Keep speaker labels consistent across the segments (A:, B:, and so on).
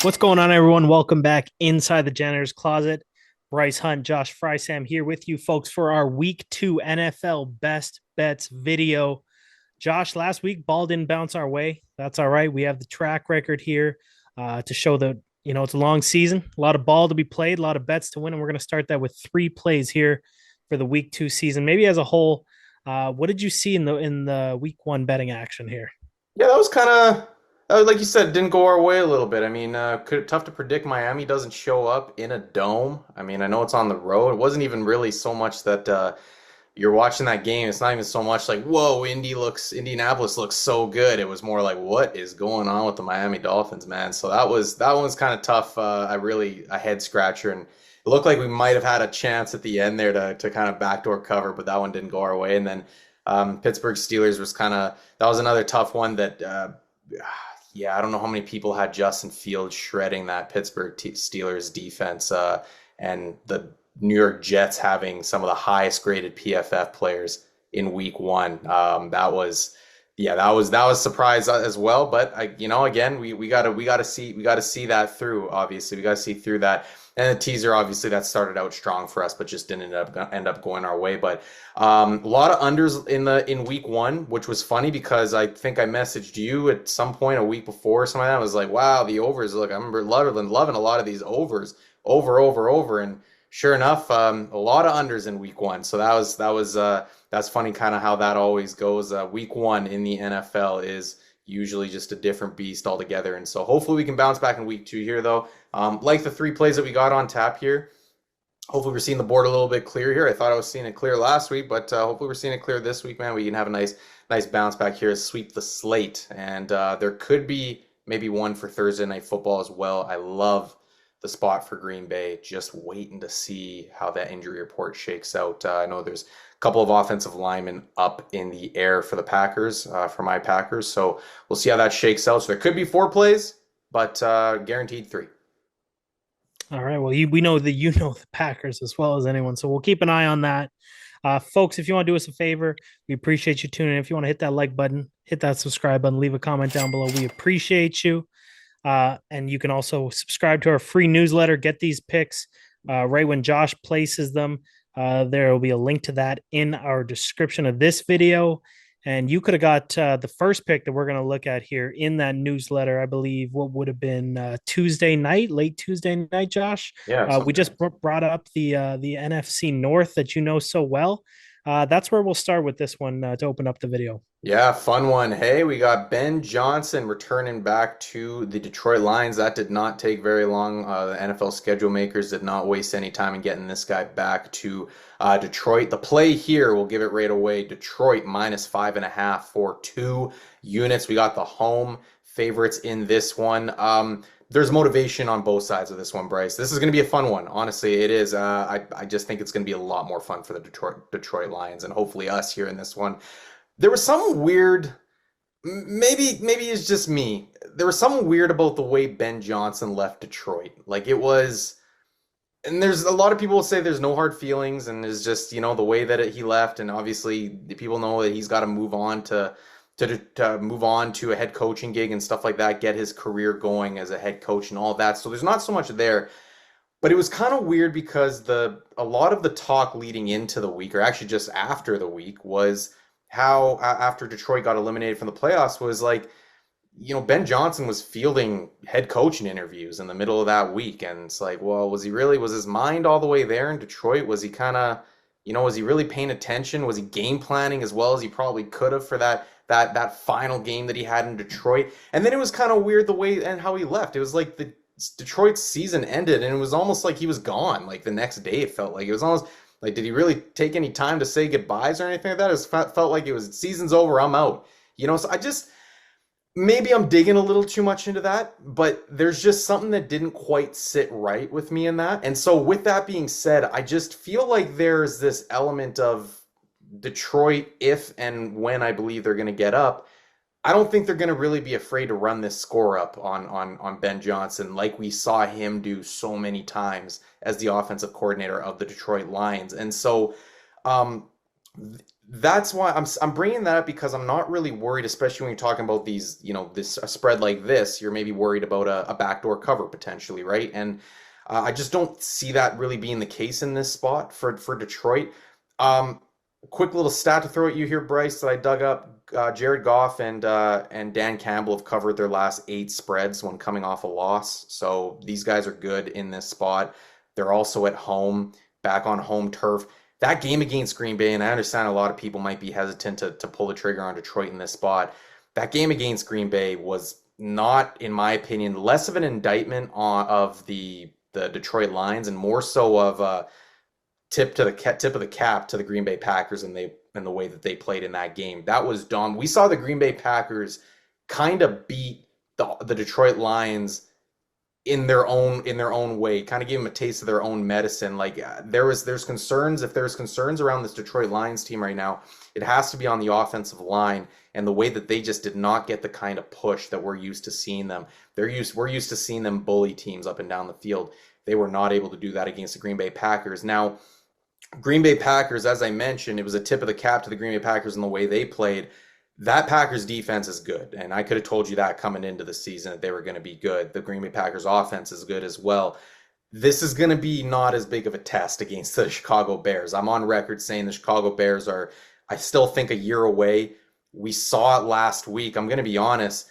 A: What's going on, everyone? Welcome back inside the Janitor's Closet. Bryce Hunt, Josh Frey-Sam here with you, folks, for our Week 2 NFL Best Bets video. Josh, last week, ball didn't bounce our way. That's all right. We have the track record here to show that, it's a long season, a lot of ball to be played, a lot of bets to win, and we're going to start that with three plays here for the Week 2 season. Maybe as a whole, what did you see in the Week 1 betting action here?
B: Yeah, that was kind of like you said, didn't go our way a little bit. I mean, tough to predict. Miami doesn't show up in a dome. I mean, I know it's on the road. It wasn't even really so much that you're watching that game. It's not even so much like, whoa, Indianapolis looks so good. It was more like, what is going on with the Miami Dolphins, man? So that one was kind of tough. A head scratcher, and it looked like we might have had a chance at the end there to kind of backdoor cover, but that one didn't go our way. And then Pittsburgh Steelers was kind of that was another tough one that yeah, I don't know how many people had Justin Fields shredding that Steelers defense, and the New York Jets having some of the highest graded PFF players in Week 1. Yeah, that was surprise as well. But again, we gotta see that through. Obviously, we gotta see through that. And the teaser, obviously, that started out strong for us, but just didn't end up going our way. But a lot of unders in Week 1, which was funny because I think I messaged you at some point a week before or something like that. I was like, wow, the overs. Look, I remember loving a lot of these overs, over, and sure enough, a lot of unders in Week 1. So that's funny, kind of how that always goes. Week 1 in the NFL is usually just a different beast altogether. And so hopefully we can bounce back in Week 2 here, though. Like the three plays that we got on tap here. Hopefully we're seeing the board a little bit clear here. I thought I was seeing it clear last week, but hopefully we're seeing it clear this week, man. We can have a nice bounce back here, sweep the slate, and there could be maybe one for Thursday Night Football as well. I love the spot for Green Bay. Just waiting to see how that injury report shakes out. I know there's a couple of offensive linemen up in the air for the Packers, for my Packers, so we'll see how that shakes out. So there could be four plays, but guaranteed three.
A: All right. Well, we know that you know the Packers as well as anyone, so we'll keep an eye on that. Folks, if you want to do us a favor, we appreciate you tuning in. If you want to hit that like button, hit that subscribe button, leave a comment down below. We appreciate you. And you can also subscribe to our free newsletter. Get these picks right when Josh places them. There will be a link to that in our description of this video. And you could have got the first pick that we're going to look at here in that newsletter. I believe what would have been Tuesday night, late Tuesday night, Josh.
B: Yeah,
A: We
B: something.
A: just brought up the NFC North that you know so well. That's where we'll start with this one to open up the video.
B: Yeah, fun one. Hey, we got Ben Johnson returning back to the Detroit Lions. That did not take very long. The NFL schedule makers did not waste any time in getting this guy back to Detroit. The play here, we'll give it right away. Detroit minus 5.5 for 2 units. We got the home favorites in this one. There's motivation on both sides of this one, Bryce. This is going to be a fun one. Honestly, it is. I just think it's going to be a lot more fun for the Detroit Lions and hopefully us here in this one. There was some weird, maybe it's just me. There was something weird about the way Ben Johnson left Detroit. Like it was, and there's a lot of people say there's no hard feelings, and it's just the way that he left, and obviously the people know that he's got to move on to move on to a head coaching gig and stuff like that, get his career going as a head coach and all that. So there's not so much there. But it was kind of weird because a lot of the talk leading into the week, or actually just after the week, was how after Detroit got eliminated from the playoffs was like, Ben Johnson was fielding head coaching interviews in the middle of that week, and it's like, well, was his mind all the way there in Detroit? Was he kind of, was he really paying attention? Was he game planning as well as he probably could have for that final game that he had in Detroit? And then it was kind of weird the way and how he left. It was like the Detroit's season ended, and it was almost like he was gone. Like the next day, it felt like it was almost like, did he really take any time to say goodbyes or anything like that? Felt like it was season's over, I'm out. So maybe I'm digging a little too much into that, but there's just something that didn't quite sit right with me in that. And so with that being said, I just feel like there's this element of Detroit, if and when I believe they're going to get up, I don't think they're going to really be afraid to run this score up on Ben Johnson like we saw him do so many times as the offensive coordinator of the Detroit Lions. And so um, That's why I'm bringing that up because I'm not really worried, especially when you're talking about these, this a spread like this. You're maybe worried about a backdoor cover potentially, right? And I just don't see that really being the case in this spot for Detroit. Um, quick little stat to throw at you here, Bryce, that I dug up. Jared Goff and Dan Campbell have covered their last 8 spreads when coming off a loss. So these guys are good in this spot. They're also at home, back on home turf. That game against Green Bay, and I understand a lot of people might be hesitant to pull the trigger on Detroit in this spot. That game against Green Bay was not, in my opinion, less of an indictment of the Detroit Lions and more so of a tip of the cap to the Green Bay Packers and the way that they played in that game. That was dumb. We saw the Green Bay Packers kind of beat the Detroit Lions in their own way, kind of gave them a taste of their own medicine. Like there's concerns. If there's concerns around this Detroit Lions team right now, it has to be on the offensive line and the way that they just did not get the kind of push that we're used to seeing them. We're used to seeing them bully teams up and down the field. They were not able to do that against the Green Bay Packers. Now, Green Bay Packers, as I mentioned, it was a tip of the cap to the Green Bay Packers in the way they played. That Packers defense is good, and I could have told you that coming into the season that they were going to be good. The Green Bay Packers offense is good as well. This is going to be not as big of a test against the Chicago Bears. I'm on record saying the Chicago Bears are, I still think, a year away. We saw it last week. I'm going to be honest.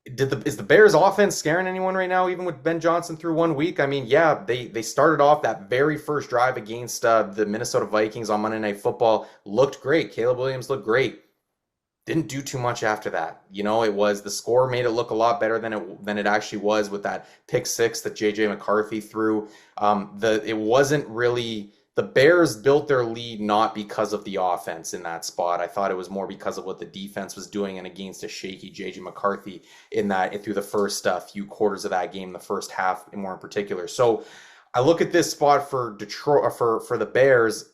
B: Is the Bears offense scaring anyone right now, even with Ben Johnson through 1 week? I mean, yeah, they started off that very first drive against the Minnesota Vikings on Monday Night Football. Looked great. Caleb Williams looked great. Didn't do too much after that. It was the score made it look a lot better than it actually was with that pick six that JJ McCarthy threw. It wasn't really the Bears built their lead not because of the offense in that spot. I thought it was more because of what the defense was doing and against a shaky JJ McCarthy through the first few quarters of that game, the first half more in particular. So I look at this spot for Detroit for the Bears.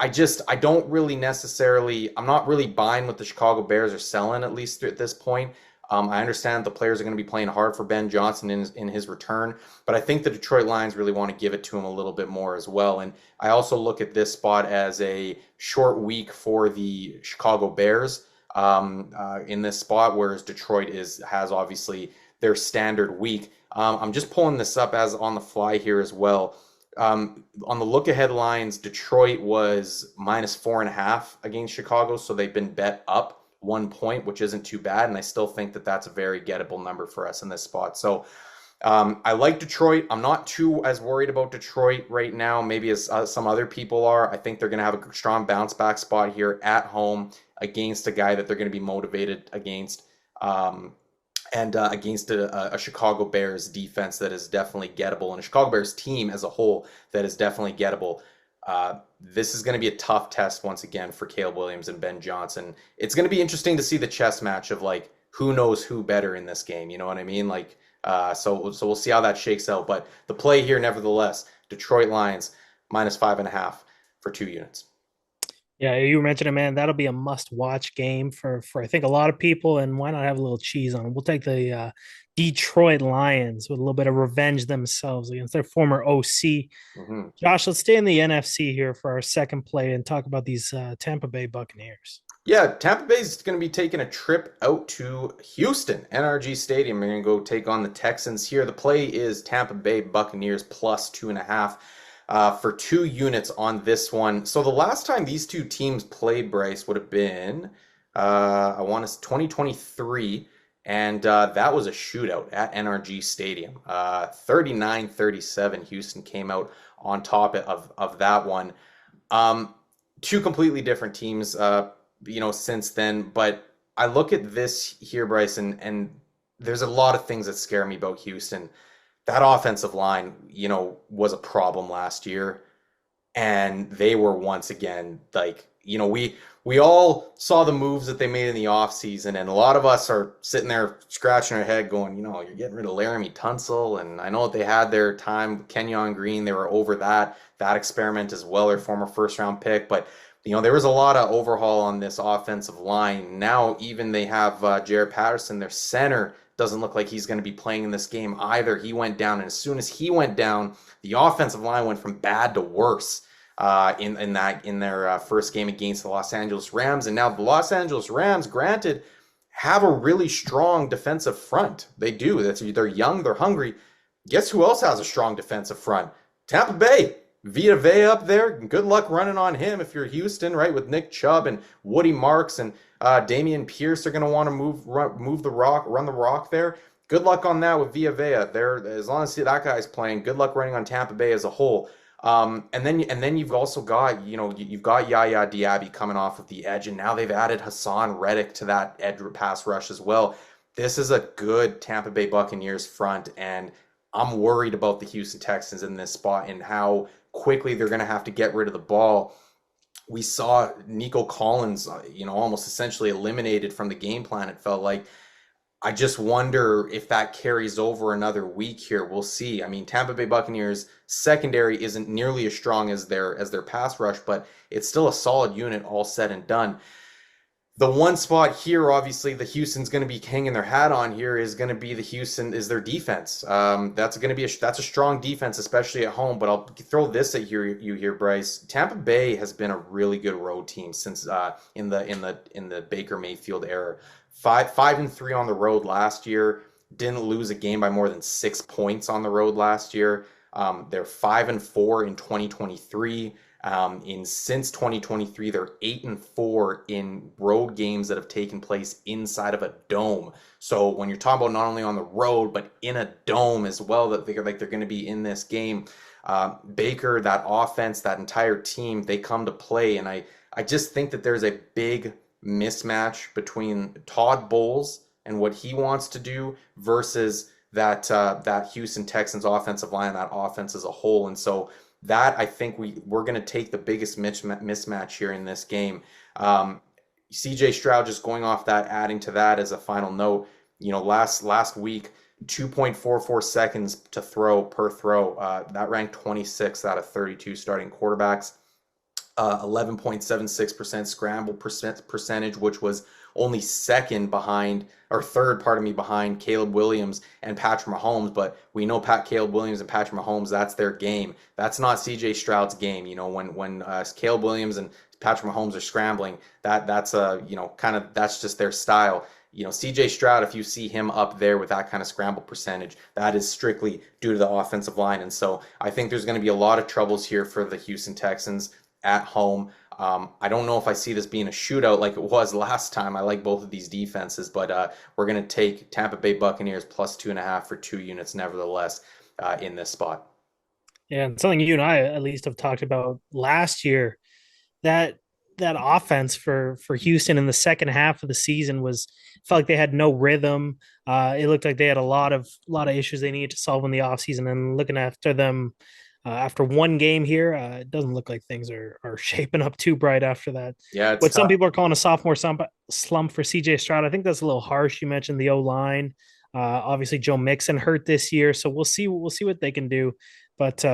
B: I don't really necessarily, I'm not really buying what the Chicago Bears are selling, at least at this point. I understand the players are going to be playing hard for Ben Johnson in his return, but I think the Detroit Lions really want to give it to him a little bit more as well. And I also look at this spot as a short week for the Chicago Bears in this spot, whereas Detroit has obviously their standard week. I'm just pulling this up as on the fly here as well. On the look ahead lines, Detroit was -4.5 against Chicago, so they've been bet up 1 point, which isn't too bad, and I still think that that's a very gettable number for us in this spot. So I like Detroit. I'm not too as worried about Detroit right now, maybe as some other people are. I think they're going to have a strong bounce back spot here at home against a guy that they're going to be motivated against. And against a Chicago Bears defense that is definitely gettable, and a Chicago Bears team as a whole that is definitely gettable. This is going to be a tough test once again for Caleb Williams and Ben Johnson. It's going to be interesting to see the chess match of like who knows who better in this game. You know what I mean? Like, so we'll see how that shakes out. But the play here, nevertheless, Detroit Lions -5.5 for 2 units.
A: Yeah, you were mentioning, man, that'll be a must-watch game for I think a lot of people. And why not have a little cheese on it? We'll take the Detroit Lions with a little bit of revenge themselves against their former OC.
B: Mm-hmm.
A: Josh, let's stay in the NFC here for our second play and talk about these Tampa Bay Buccaneers.
B: Yeah, Tampa Bay is going to be taking a trip out to Houston, NRG Stadium. They're going to go take on the Texans here. The play is Tampa Bay Buccaneers +2.5 for 2 units on this one. So the last time these two teams played, Bryce, would have been, I want to 2023, and that was a shootout at NRG Stadium. 39-37, Houston came out on top of that one. Two completely different teams, since then. But I look at this here, Bryce, and there's a lot of things that scare me about Houston. That offensive line, was a problem last year, and they were once again like, we all saw the moves that they made in the offseason, and a lot of us are sitting there scratching our head going, you're getting rid of Laramie Tunsil, and I know they had their time with Kenyon Green. They were over that experiment as well, their former first-round pick, but there was a lot of overhaul on this offensive line. Now even they have Jared Patterson, their center, doesn't look like he's going to be playing in this game either. He went down, and as soon as he went down, the offensive line went from bad to worse. in their first game against the Los Angeles Rams. And now the Los Angeles Rams, granted, have a really strong defensive front. They do. They're young, they're hungry. Guess who else has a strong defensive front? Tampa Bay. Vita Vea up there. Good luck running on him if you're Houston, right? With Nick Chubb and Woody Marks and Damian Pierce are going to want to move the rock, run the rock there. Good luck on that with Vita Vea. There, as long as that guy's playing, good luck running on Tampa Bay as a whole. And then you've also got, you've got Yaya Diaby coming off of the edge, and now they've added Hassan Reddick to that edge pass rush as well. This is a good Tampa Bay Buccaneers front, and I'm worried about the Houston Texans in this spot and how quickly they're going to have to get rid of the ball. We saw Nico Collins, almost essentially eliminated from the game plan. It felt like. I just wonder if that carries over another week here. We'll see. I mean, Tampa Bay Buccaneers secondary isn't nearly as strong as their pass rush, but it's still a solid unit all said and done. The one spot here, obviously, the Houston's going to be hanging their hat on here is going to be their defense. That's a strong defense, especially at home. But I'll throw this at you here, Bryce. Tampa Bay has been a really good road team since in the Baker Mayfield era. 5-3 on the road last year. Didn't lose a game by more than 6 points on the road last year. They're 5-4 in 2023. Since 2023, they're 8-4 in road games that have taken place inside of a dome. So when you're talking about not only on the road but in a dome as well, that they're going to be in this game. Baker, that offense, that entire team, they come to play, and I just think that there's a big mismatch between Todd Bowles and what he wants to do versus that Houston Texans offensive line, that offense as a whole. And so that, I think we're going to take the biggest mismatch here in this game. CJ Stroud, just going off that, adding to that as a final note, last week, 2.44 seconds to throw per throw. That ranked 26th out of 32 starting quarterbacks. 11.76% scramble percentage, which was only third, behind Caleb Williams and Patrick Mahomes. But we know Caleb Williams and Patrick Mahomes, that's their game. That's not CJ Stroud's game. When Caleb Williams and Patrick Mahomes are scrambling, that's just their style. CJ Stroud, if you see him up there with that kind of scramble percentage, that is strictly due to the offensive line. And so I think there's going to be a lot of troubles here for the Houston Texans at home. I don't know if I see this being a shootout like it was last time. I like both of these defenses, but we're going to take Tampa Bay Buccaneers plus 2.5 for 2 units nevertheless in this spot.
A: Yeah, and something you and I at least have talked about last year, that offense for Houston in the second half of the season felt like they had no rhythm. It looked like they had a lot of issues they needed to solve in the offseason, and looking after them after one game here, it doesn't look like things are shaping up too bright after that.
B: Yeah, it's
A: What some
B: tough.
A: people are calling a sophomore slump for CJ Stroud, I think that's a little harsh. You mentioned the O line. Obviously, Joe Mixon hurt this year, so we'll see what they can do. But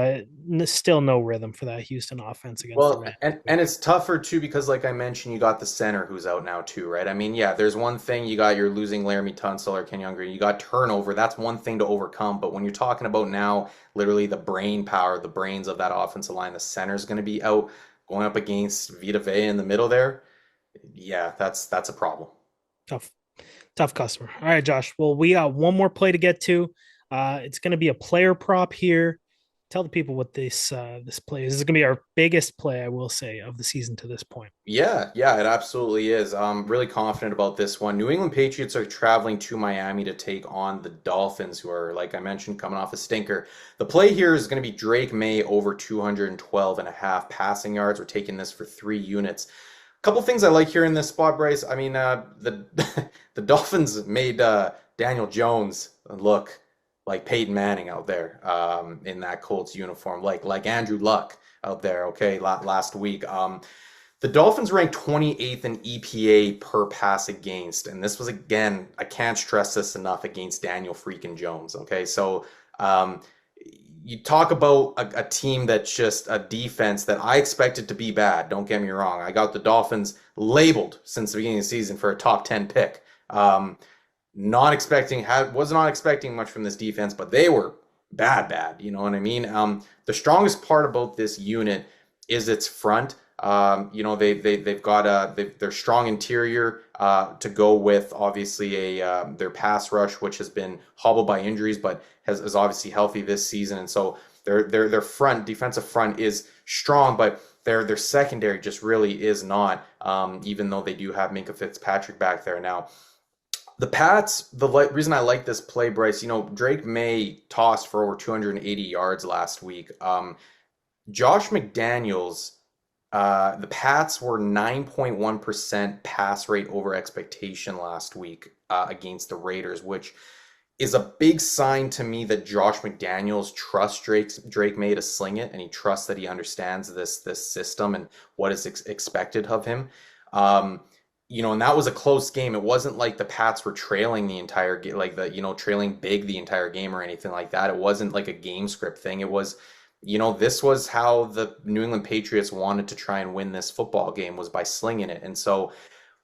A: still no rhythm for that Houston offense against the
B: Well,
A: Rams.
B: and it's tougher too because, like I mentioned, you got the center who's out now too, right? I mean, yeah, there's one thing you're losing Laramie Tunsil or Ken Younger, you got turnover. That's one thing to overcome. But when you're talking about now, literally the brain power, the brains of that offensive line, the center's going to be out going up against Vita Vea in the middle there. Yeah, that's a problem.
A: Tough customer. All right, Josh. Well, we got one more play to get to. It's going to be a player prop here. Tell the people what this play is. This is going to be our biggest play, I will say, of the season to this point.
B: Yeah, it absolutely is. I'm really confident about this one. New England Patriots are traveling to Miami to take on the Dolphins, who are, like I mentioned, coming off a stinker. The play here is going to be Drake May over 212.5 passing yards. We're taking this for 3 units. A couple things I like here in this spot, Bryce. I mean, the the Dolphins made Daniel Jones look like Peyton Manning out there in that Colts uniform, like Andrew Luck out there. Okay, last week. The Dolphins ranked 28th in EPA per pass against, and this was, again, I can't stress this enough, against Daniel freaking Jones. Okay, so you talk about a team that's just a defense that I expected to be bad. Don't get me wrong. I got the Dolphins labeled since the beginning of the season for a top 10 pick. Was not expecting much from this defense, but they were bad. You know what I mean? The strongest part about this unit is its front. They've got they're strong interior to go with obviously a their pass rush, which has been hobbled by injuries, but is obviously healthy this season, and so their front defensive front is strong, but their secondary just really is not. Even though they do have Minka Fitzpatrick back there now. The Pats, reason I like this play, Bryce, Drake May tossed for over 280 yards last week. Josh McDaniels, the Pats were 9.1% pass rate over expectation last week against the Raiders, which is a big sign to me that Josh McDaniels trusts Drake May to sling it, and he trusts that he understands this system and what is expected of him. Um, and that was a close game. It wasn't like the Pats were trailing the entire game, like trailing big the entire game or anything like that. It wasn't like a game script thing. It was, this was how the New England Patriots wanted to try and win this football game, was by slinging it. And so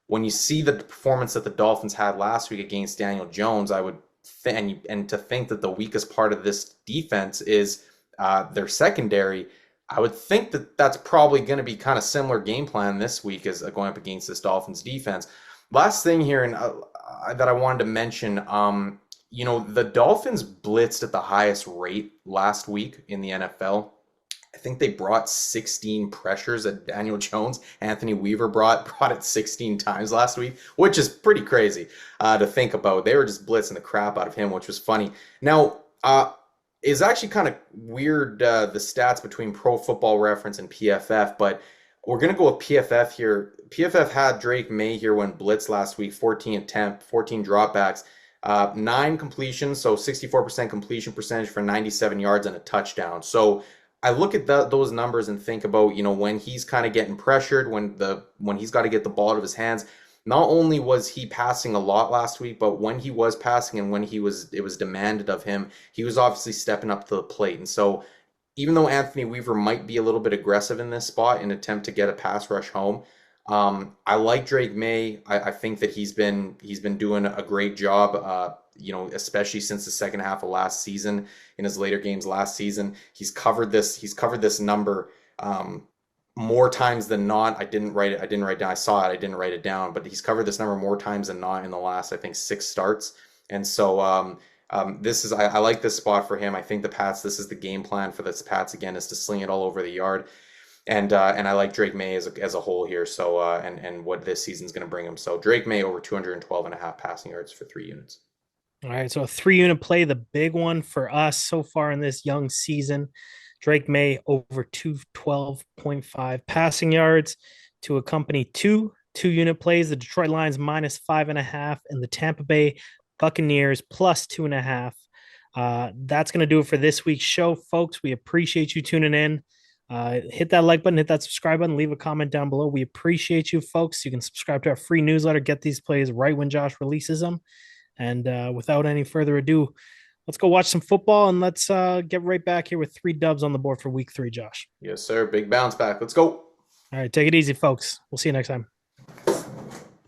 B: when you see the performance that the Dolphins had last week against Daniel Jones, I would and to think that the weakest part of this defense is their secondary, I would think that that's probably going to be kind of similar game plan this week as going up against this Dolphins defense. Last thing here, and that I wanted to mention, the Dolphins blitzed at the highest rate last week in the NFL. I think they brought 16 pressures at Daniel Jones. Anthony Weaver brought it 16 times last week, which is pretty crazy to think about. They were just blitzing the crap out of him, which was funny. Now, it's actually kind of weird, the stats between Pro Football Reference and PFF, but we're going to go with PFF here. PFF had Drake May here when blitzed last week, 14 attempt, 14 dropbacks, 9 completions, so 64% completion percentage for 97 yards and a touchdown. So I look at those numbers and think about, when he's kind of getting pressured, when he's got to get the ball out of his hands. Not only was he passing a lot last week, but when he was passing and when it was demanded of him, he was obviously stepping up to the plate. And so even though Anthony Weaver might be a little bit aggressive in this spot in attempt to get a pass rush home, I like Drake May. I think that he's been doing a great job. Especially since the second half of last season, in his later games last season, he's covered this number more times than not. I didn't write it down. I saw it. I didn't write it down, but he's covered this number more times than not in the last, I think, 6 starts. And so I like this spot for him. I think this is the game plan for the Pats again, is to sling it all over the yard. And I like Drake May as a whole here. So and what this season's going to bring him. So Drake May over 212.5 passing yards for 3 units.
A: All right, so a 3 unit play, the big one for us so far in this young season. Drake May over 212.5 passing yards to accompany 2 unit plays. The Detroit Lions -5.5 and the Tampa Bay Buccaneers +2.5. That's going to do it for this week's show, folks. We appreciate you tuning in. Hit that like button, hit that subscribe button, leave a comment down below. We appreciate you, folks. You can subscribe to our free newsletter, get these plays right when Josh releases them. And without any further ado, let's go watch some football and let's get right back here with 3 dubs on the board for week 3, Josh.
B: Yes, sir. Big bounce back. Let's go.
A: All right, take it easy, folks. We'll see you next time.